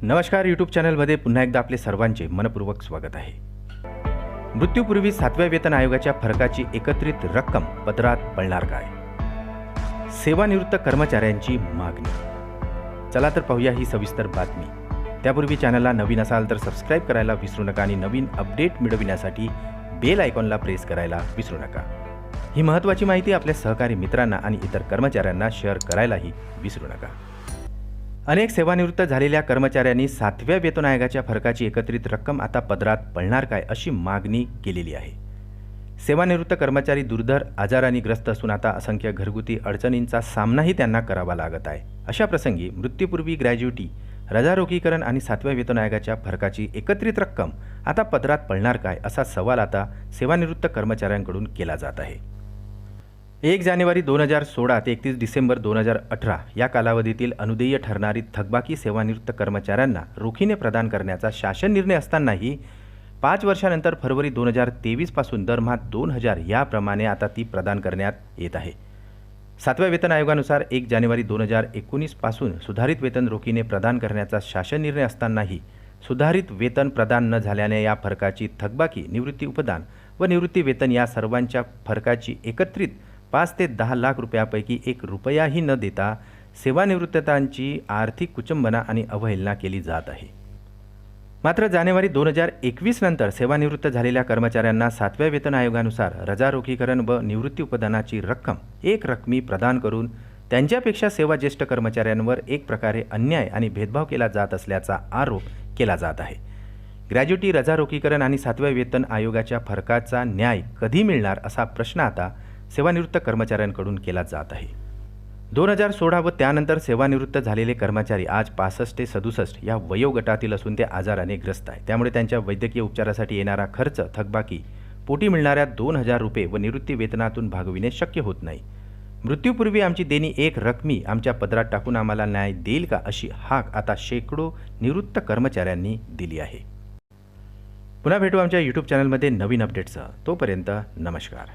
नमस्कार, यूट्यूब चॅनलमध्ये पुन्हा एकदा आपले सर्वांचे मनपूर्वक स्वागत आहे। मृत्यूपूर्वी 7व्या वेतन आयोगाच्या फरकाची एकत्रित रक्कम पदरात पडणार काय? सेवानिवृत्त कर्मचाऱ्यांची मागणी। चला तर पाहूया ही सविस्तर बातमी। त्यापूर्वी चॅनलला नवीन असाल तर सबस्क्राइब करायला विसरू नका आणि नवीन अपडेट मिळविण्यासाठी बेल आयकॉनला प्रेस करायला विसरू नका। ही महत्त्वाची माहिती आपल्या सहकारी मित्रांना आणि इतर कर्मचाऱ्यांना शेअर करायलाही विसरू नका। अनेक सेवानिवृत्त झालेल्या कर्मचाऱ्यांनी 7व्या वेतन आयोगाच्या फरकाची एकत्रित रक्कम आता पदरात पडणार काय अशी मागणी केलेली आहे। सेवानिवृत्त कर्मचारी दुर्धर आजाराने ग्रस्त असून आता असंख्य घरगुती अडचणींचा सामनाही त्यांना करावा लागत आहे। अशा प्रसंगी मृत्यूपूर्वी ग्रॅज्युटी, रजारोखीकरण आणि 7व्या वेतन आयोगाच्या फरकाची एकत्रित रक्कम आता पदरात पडणार काय असा सवाल आता सेवानिवृत्त कर्मचाऱ्यांकडून केला जात आहे। 1 जानेवारी 2016 ते 31 डिसेंबर 2018 या कालावधीतील अनुदेय ठरणारी थकबाकी सेवानिवृत्त कर्मचाऱ्यांना रोखीने प्रदान करण्याचा शासन निर्णय असतानाही 5 वर्षानंतर फरवरी 2023 पासून दरमहा 2000 याप्रमाणे आता ती प्रदान करण्यात येत आहे। 7व्या वेतन आयोगानुसार 1 जानेवारी 2019 पासून सुधारित वेतन रोखीने प्रदान करण्याचा शासन निर्णय असतानाही सुधारित वेतन प्रदान न झाल्याने या फरकाची थकबाकी, निवृत्ती उपदान व निवृत्ती वेतन या सर्वांच्या फरकाची एकत्रित 5 ते 10 लाख रुपयापैकी 1 रुपयाही न देता सेवानिवृत्तांची आर्थिक कुचंबना आणि अवहेलना केली जात आहे। मात्र जानेवारी 2021 नंतर सेवानिवृत्त झालेल्या कर्मचाऱ्यांना 7व्या वेतन आयोगानुसार रजारोखीकरण व निवृत्ती उपदानाची रक्कम एक रकमी प्रदान करून त्यांच्यापेक्षा सेवाज्येष्ठ कर्मचाऱ्यांवर एक प्रकारे अन्याय आणि भेदभाव केला जात असल्याचा आरोप केला जात आहे। ग्रॅज्युटी, रजारोखीकरण आणि 7व्या वेतन आयोगाच्या फरकाचा न्याय कधी मिळणार असा प्रश्न आता सेवानिवृत्त कर्मचाऱ्यांकडून केला जात आहे। 2016 व त्यानंतर सेवानिवृत्त झालेले कर्मचारी आज 65 ते 67 या वयोगटातील असून ते आजाराने ग्रस्त आहे। त्यामुळे त्यांच्या वैद्यकीय उपचारासाठी येणारा खर्च थकबाकी पोटी मिळणाऱ्या 2000 रुपये व निवृत्ती वेतनातून भागविणे शक्य होत नाही। मृत्यूपूर्वी आमची देणी एक रकमी आमच्या पदरात टाकून आम्हाला न्याय देईल का अशी हाक आता शेकडो निवृत्त कर्मचाऱ्यांनी दिली आहे। पुन्हा भेटू आमच्या यूट्यूब चॅनलमध्ये नवीन अपडेट्ससह। तोपर्यंत नमस्कार।